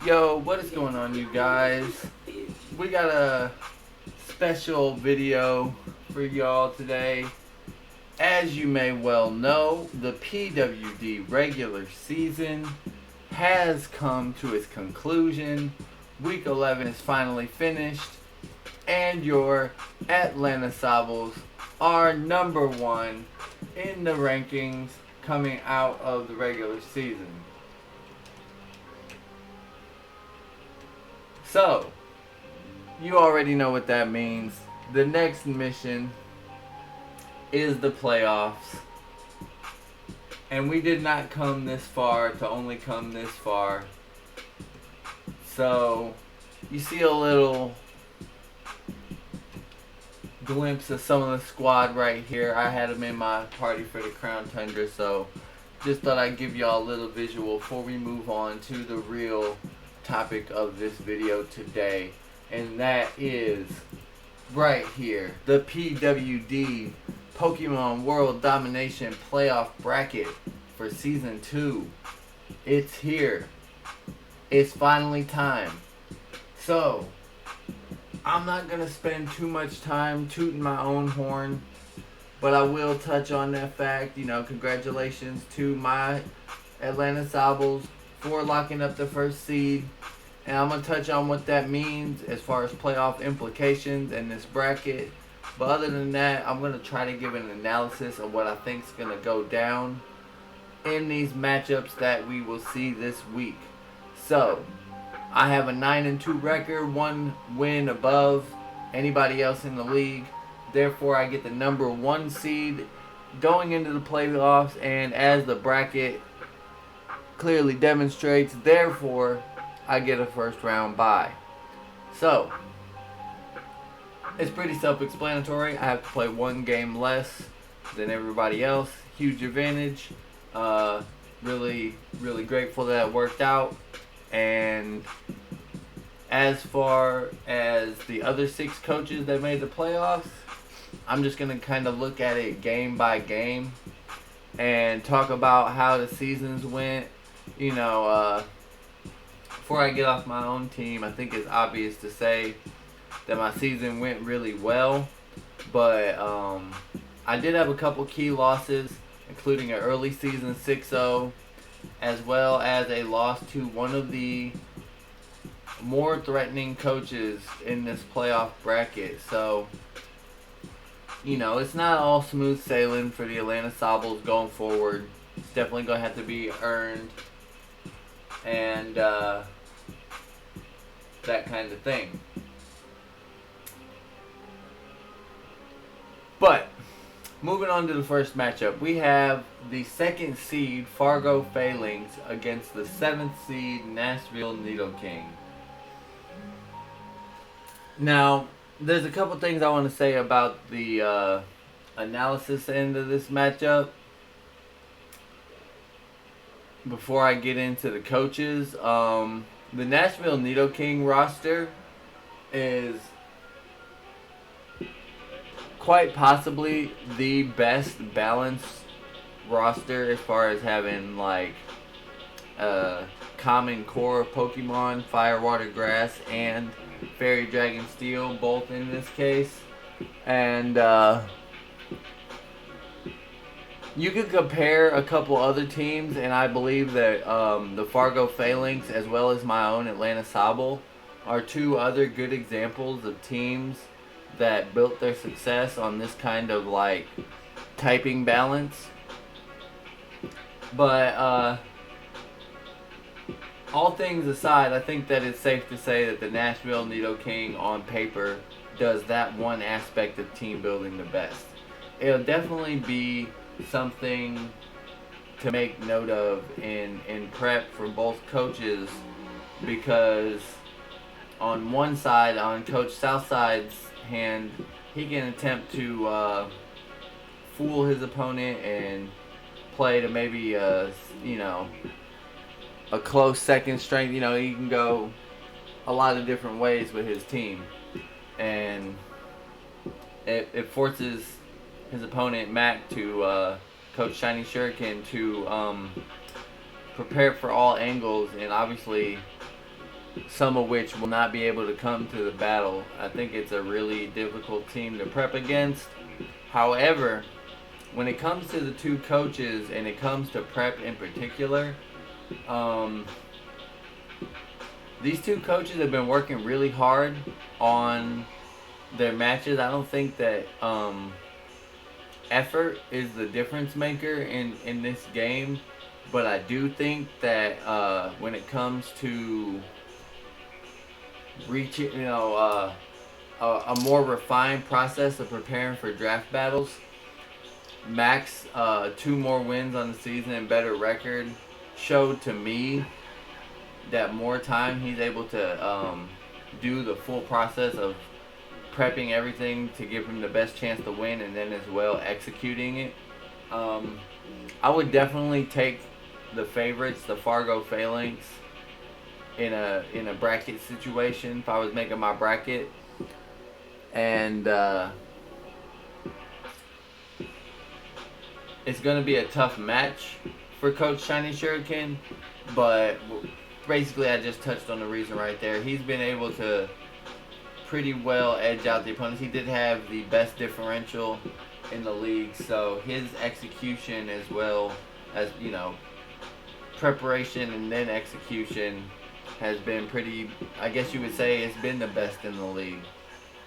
Yo, what is going on, you guys? We got a special video for y'all today. As you may well know, the PWD regular season has come to its conclusion. Week 11 is finally finished, and your Atlanta Sables are number one in the rankings coming out of the regular season. So, you already know what that means. The next mission is the playoffs. And we did not come this far to only come this far. So, you see a little glimpse of some of the squad right here. I had them in my party for the Crown Tundra, so just thought I'd give y'all a little visual before we move on to the real topic of this video today, and that is right here, the PWD Pokemon World Domination Playoff Bracket for Season 2. It's here. It's finally time. So, I'm not going to spend too much time tooting my own horn, but I will touch on that fact. Congratulations to my Atlanta Sables for locking up the first seed, and I'm going to touch on what that means as far as playoff implications in this bracket. But other than that, I'm going to try to give an analysis of what I think is going to go down in these matchups that we will see this week. So, I have a 9-2 record, 1 win above anybody else in the league. Therefore, I get the number 1 seed going into the playoffs, and as the bracket clearly demonstrates, therefore I get a first round bye. So it's pretty self-explanatory. I have to play 1 game less than everybody else. Huge advantage. Really grateful that it worked out. And as far as the other 6 coaches that made the playoffs, I'm just gonna kind of look at it game by game and talk about how the seasons went. Before I get off my own team, I think it's obvious to say that my season went really well, but I did have a couple key losses, including an early season 6-0, as well as a loss to one of the more threatening coaches in this playoff bracket. So, it's not all smooth sailing for the Atlanta Sables going forward. It's definitely going to have to be earned and that kind of thing. But moving on to the first matchup, we have the 2nd seed Fargo Phalanx against the 7th seed Nashville Nidoking. Now, there's a couple things I want to say about the analysis end of this matchup before I get into the coaches. The Nashville Nidoking roster is quite possibly the best balanced roster as far as having common core Pokemon, Fire, Water, Grass, and Fairy, Dragon, Steel, both in this case. And you could compare a couple other teams, and I believe that the Fargo Phalanx as well as my own Atlanta Sable are 2 other good examples of teams that built their success on this kind of typing balance. But all things aside, I think that it's safe to say that the Nashville Nidoking on paper does that one aspect of team building the best. It'll definitely be something to make note of in prep for both coaches, because on one side, on Coach Southside's hand, he can attempt to fool his opponent and play to maybe a close second strength. He can go a lot of different ways with his team, and it forces his opponent Mac to Coach Shiny Shuriken to prepare for all angles, and obviously some of which will not be able to come to the battle. I think it's a really difficult team to prep against. However, when it comes to the two coaches and it comes to prep in particular, these two coaches have been working really hard on their matches. I don't think that effort is the difference maker in this game, but I do think that when it comes to reaching, a more refined process of preparing for draft battles, Max 2 more wins on the season and better record showed to me that more time he's able to do the full process of prepping everything to give him the best chance to win, and then as well executing it. I would definitely take the favorites, the Fargo Phalanx, in a bracket situation if I was making my bracket, and it's going to be a tough match for Coach Shiny Shuriken, but basically I just touched on the reason right there. He's been able to pretty well edge out the opponents. He did have the best differential in the league, so his execution as well as, preparation and then execution has been pretty, I guess you would say it's been the best in the league,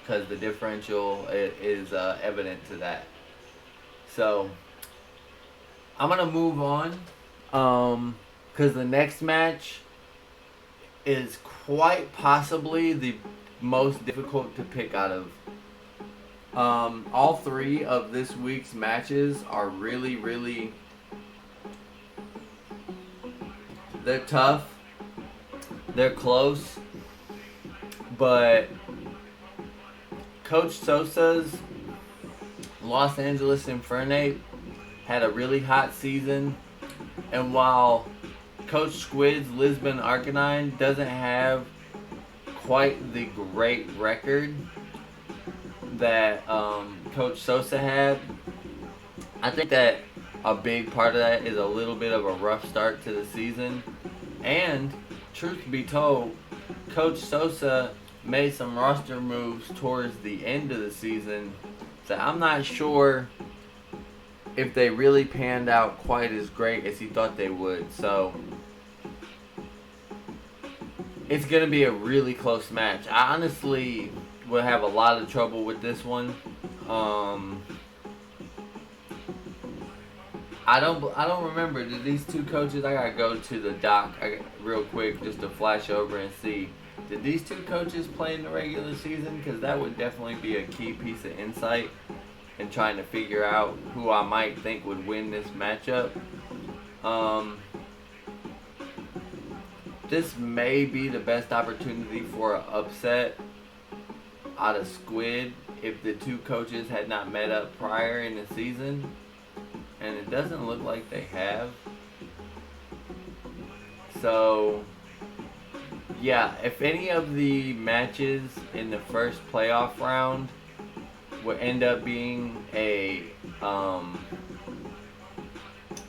because the differential is evident to that. So I'm going to move on, because the next match is quite possibly the most difficult to pick out of. All three of this week's matches are really, really, they're tough, they're close, but Coach Sosa's Los Angeles Infernate had a really hot season, and while Coach Squid's Lisbon Arcanine doesn't have quite the great record that Coach Sosa had, I think that a big part of that is a little bit of a rough start to the season. And truth be told, Coach Sosa made some roster moves towards the end of the season, so I'm not sure if they really panned out quite as great as he thought they would. So it's going to be a really close match. I honestly will have a lot of trouble with this one. I don't remember. Did these two coaches? I gotta go to the doc real quick just to flash over and see. Did these two coaches play in the regular season? Because that would definitely be a key piece of insight in trying to figure out who I might think would win this matchup. This may be the best opportunity for an upset out of Squid if the two coaches had not met up prior in the season, and it doesn't look like they have. So yeah, if any of the matches in the first playoff round would end up being a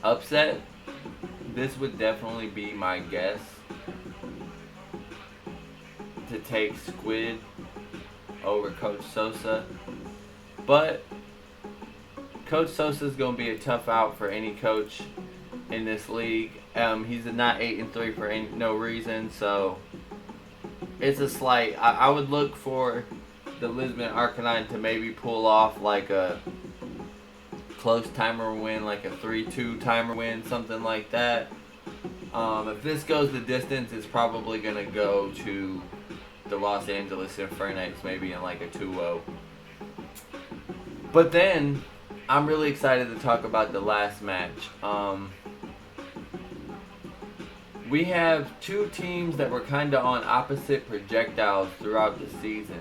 upset, this would definitely be my guess to take Squid over Coach Sosa. But Coach Sosa is going to be a tough out for any coach in this league. He's not 8-3 for no reason, so it's a slight. I would look for the Lisbon Arcanine to maybe pull off like a close timer win, like a 3-2 timer win, something like that. If this goes the distance, it's probably going to go to the Los Angeles Infernates, maybe in like a 2-0. But then I'm really excited to talk about the last match. We have two teams that were kind of on opposite projectiles throughout the season,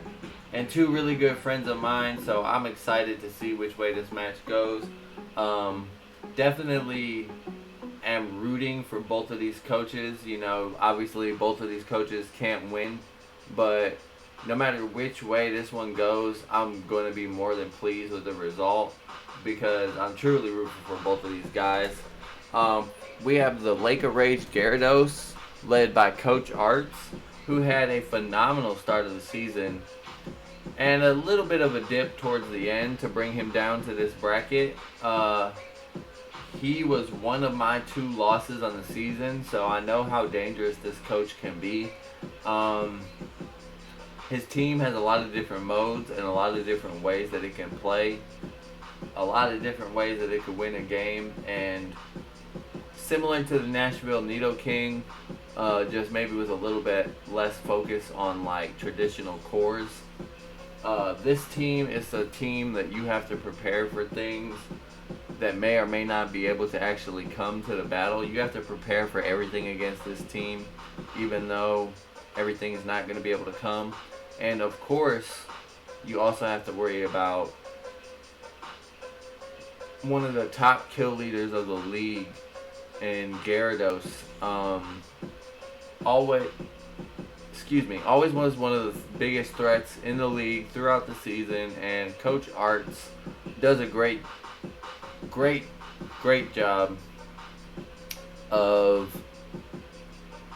and two really good friends of mine, so I'm excited to see which way this match goes. Definitely am rooting for both of these coaches. Obviously both of these coaches can't win, but no matter which way this one goes, I'm going to be more than pleased with the result because I'm truly rooting for both of these guys. We have the Lake of Rage Gyarados, led by Coach Arts, who had a phenomenal start of the season and a little bit of a dip towards the end to bring him down to this bracket. He was one of my 2 losses on the season, so I know how dangerous this coach can be. His team has a lot of different modes and a lot of different ways that it can play, a lot of different ways that it could win a game, and similar to the Nashville Nido King, just maybe with a little bit less focus on like traditional cores. This team is a team that you have to prepare for things that may or may not be able to actually come to the battle. You have to prepare for everything against this team, even though everything is not going to be able to come. And of course, you also have to worry about one of the top kill leaders of the league in Gyarados. Always was one of the biggest threats in the league throughout the season, and Coach Arts does a great job of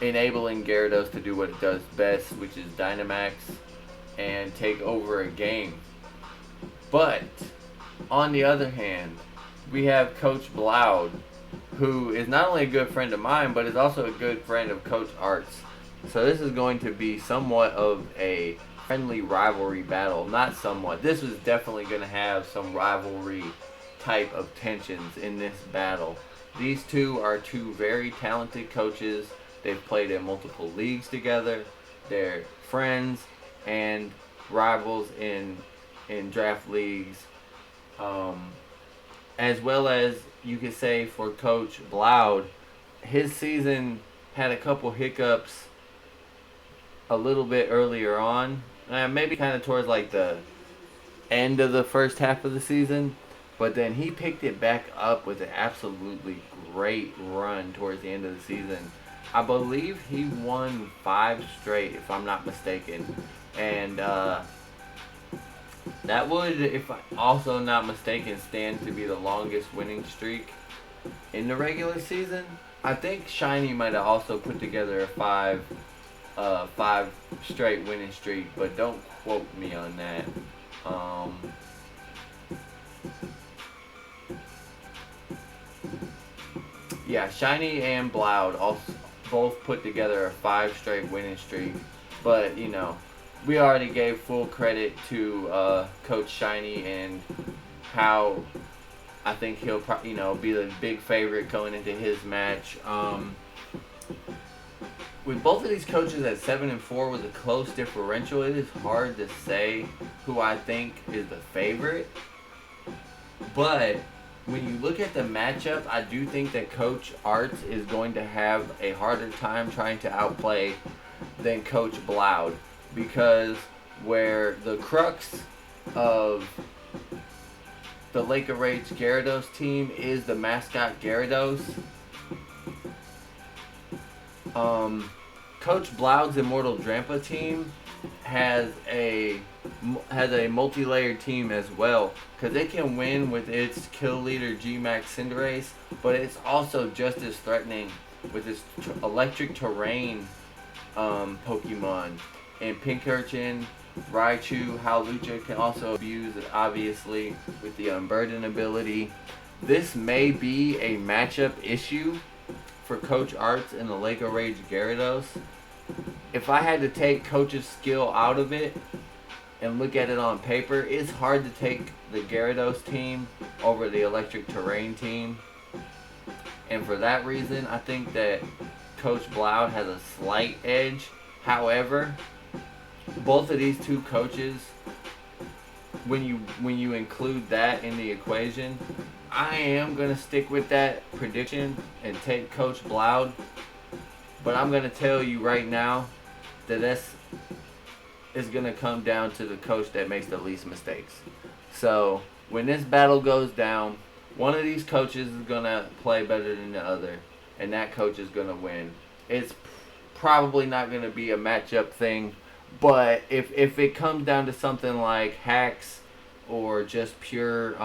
enabling Gyarados to do what it does best, which is Dynamax and take over a game. But on the other hand, we have Coach Bloud, who is not only a good friend of mine, but is also a good friend of Coach Arts. So this is going to be somewhat of a friendly rivalry battle. Not somewhat. This is definitely going to have some rivalry type of tensions in this battle. These two are 2 very talented coaches. They've played in multiple leagues together. They're friends and rivals in draft leagues. As well as you could say for Coach Bloud, his season had a couple hiccups a little bit earlier on. Maybe kind of towards like the end of the first half of the season. But then he picked it back up with an absolutely great run towards the end of the season. I believe he won 5 straight, if I'm not mistaken. And that would, if I'm also not mistaken, stand to be the longest winning streak in the regular season. I think Shiny might have also put together a 5 straight winning streak, but don't quote me on that. Yeah, Shiny and Bloud also both put together a 5 straight winning streak. But, you know, we already gave full credit to Coach Shiny and how I think he'll be the big favorite going into his match. With both of these coaches at 7-4 with a close differential, it is hard to say who I think is the favorite. But when you look at the matchup, I do think that Coach Arts is going to have a harder time trying to outplay than Coach Bloud, because where the crux of the Lake of Rage Gyarados team is the mascot Gyarados, Coach Bloud's Immortal Drampa team has a multi-layered team as well, because it can win with its kill leader G-Max Cinderace, but it's also just as threatening with its electric terrain Pokemon. And Pincurchin, Raichu, Hawlucha can also abuse it, obviously, with the Unburden ability. This may be a matchup issue for Coach Arts in the Lake of Rage Gyarados. If I had to take Coach's skill out of it and look at it on paper, it's hard to take the Gyarados team over the Electric Terrain team. And for that reason, I think that Coach Bloud has a slight edge. However, both of these two coaches, when you include that in the equation, I am going to stick with that prediction and take Coach Bloud. But I'm going to tell you right now that this is going to come down to the coach that makes the least mistakes. So when this battle goes down, one of these coaches is going to play better than the other, and that coach is going to win. It's probably not going to be a matchup thing, but if it comes down to something like hacks or just pure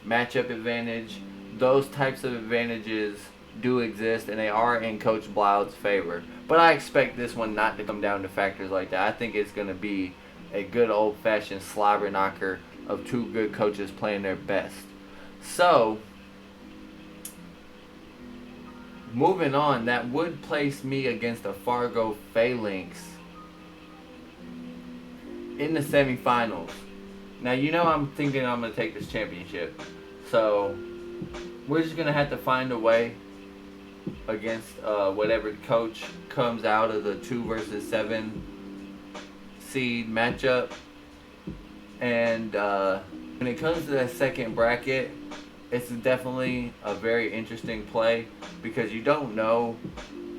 matchup advantage, those types of advantages do exist, and they are in Coach Blount's favor. But I expect this one not to come down to factors like that. I think it's going to be a good old-fashioned slobber knocker of two good coaches playing their best. So, moving on, that would place me against the Fargo Phalanx in the semifinals. Now, you know I'm thinking I'm going to take this championship. So, we're just going to have to find a way against whatever coach comes out of the 2 versus 7 seed matchup. And when it comes to that second bracket, it's definitely a very interesting play because you don't know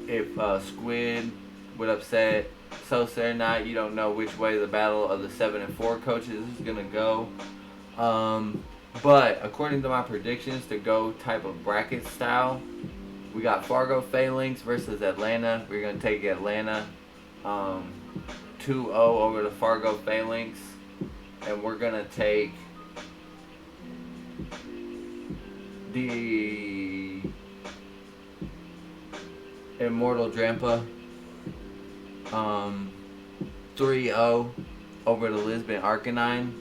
if Squid would upset Sosa or not. You don't know which way the battle of the 7 and 4 coaches is going to go. But according to my predictions to go type of bracket style, we got Fargo Phalanx versus Atlanta. We're going to take Atlanta 2-0 over the Fargo Phalanx. And we're going to take the Immortal Drampa 3-0 over the Lisbon Arcanine.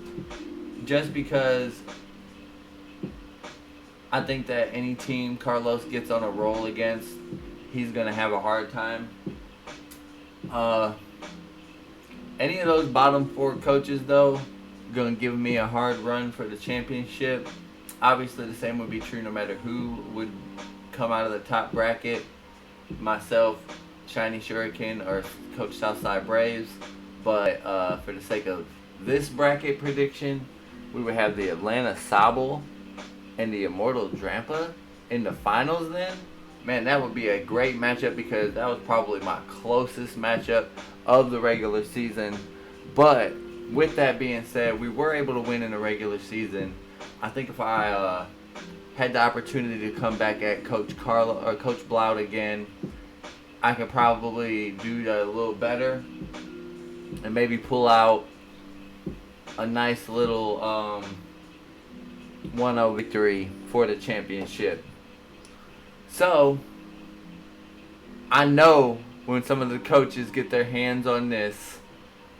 Just because I think that any team Carlos gets on a roll against, he's going to have a hard time. Any of those bottom 4 coaches, though, going to give me a hard run for the championship. Obviously, the same would be true no matter who would come out of the top bracket. Myself, Shiny Shuriken, or Coach Southside Braves. But for the sake of this bracket prediction, we would have the Atlanta Sobble and the Immortal Drampa in the finals then. Man, that would be a great matchup because that was probably my closest matchup of the regular season. But with that being said, we were able to win in the regular season. I think if I had the opportunity to come back at Coach Blount again, I could probably do a little better and maybe pull out a nice little 1-0 victory for the championship. So, I know when some of the coaches get their hands on this,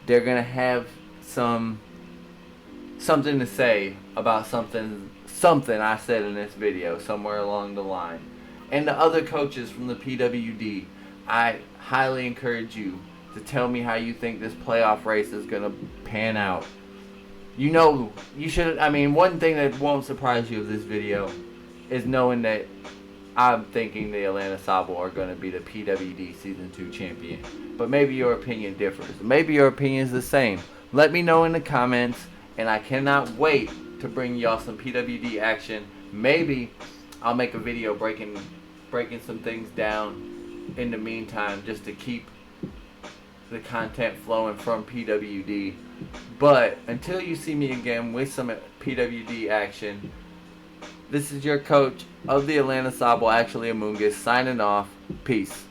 they're going to have something to say about something I said in this video somewhere along the line. And the other coaches from the PWD, I highly encourage you to tell me how you think this playoff race is going to pan out. You know, you should. I mean, one thing that won't surprise you of this video is knowing that I'm thinking the Atlanta Sobble are going to be the PWD Season 2 champion. But maybe your opinion differs. Maybe your opinion is the same. Let me know in the comments, and I cannot wait to bring y'all some PWD action. Maybe I'll make a video breaking some things down in the meantime just to keep the content flowing from PWD. But until you see me again with some PWD action, this is your coach of the Atlanta Sobble, actually Amungus, signing off. Peace.